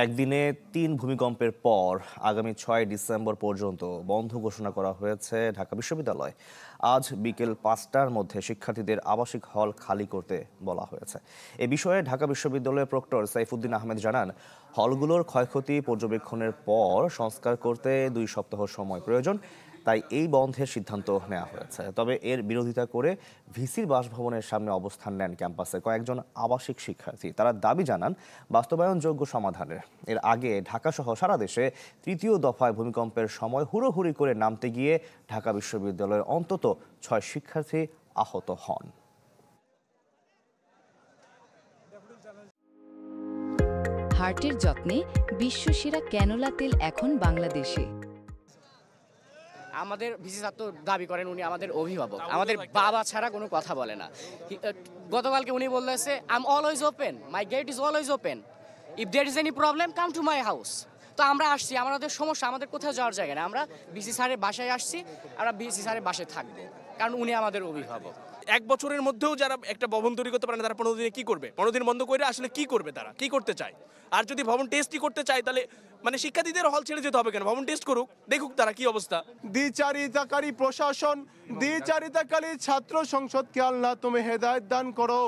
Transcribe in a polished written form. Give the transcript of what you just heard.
একদিনে ৩ ভূমিকম্পের পর আগামী ৬ ডিসেম্বর পর্যন্ত বন্ধ ঘোষণা করা হয়েছে ঢাকা বিশ্ববিদ্যালয়। আজ বিকেল ৫টার মধ্যে শিক্ষার্থীদের আবাসিক হল খালি করতে বলা হয়েছে। এ বিষয়ে ঢাকা বিশ্ববিদ্যালয়ের প্রক্টর সাইফুদ্দিন আহমেদ জানান, হলগুলোর ক্ষয়ক্ষতি পর্যবেক্ষণের পর সংস্কার করতে ২ সপ্তাহ সময় প্রয়োজন, তাই এই বন্ধের সিদ্ধান্ত নেওয়া হয়েছে। তবে এর বিরোধিতা করে ভিসির বাসভবনের সামনে অবস্থান নেন ক্যাম্পাসের কয়েকজন আবাসিক শিক্ষার্থী। তারা দাবি জানান বাস্তবায়নযোগ্য সমাধানের। এর আগে ঢাকাসহ সারা দেশে তৃতীয় দফায় ভূমিকম্পের সময় হুড়োহুড়ি করে নামতে গিয়ে ঢাকা বিশ্ববিদ্যালয়ের অন্তত ৬ শিক্ষার্থী আহত হন। হার্টের যত্নে বিশ্বসেরা ক্যানোলা তেল এখন বাংলাদেশে। আমাদের ভিসি স্যার তো দাবি করেন উনি আমাদের অভিভাবক, আমাদের বাবা ছাড়া কোনো কথা বলে না। গতকালকে উনি বললেছে I am always open, my gate is always open, if there is any problem come to my house. তো আমরা আসছি, আমাদের সমস্যা, আমাদের কোথাও যাওয়ার জায়গা না, আমরা ভিসি স্যারের বাসায় আসছি, আমরা ভিসি স্যারের বাসায় থাকবো, কারণ উনি আমাদের অভিভাবক। ১ বছরের মধ্যেও যারা একটা ভবন তৈরি করতে পারে না, তারা ১৫ দিনে কি করবে? ১৫ দিন বন্ধ করে আসলে কি করবে? তারা কি করতে চায়? আর যদি ভবন টেস্টই করতে চায়, তাহলে মানে শিক্ষার্থীদের হল ছেড়ে যেতে হবে কেন? ভবন টেস্ট করুক, দেখুক তারা কি অবস্থা। দ্বিচারিতাকারী প্রশাসন, দ্বিচারিতাকারী ছাত্র সংসদকে আল্লাহ তুমি হেদায়েত দান করো।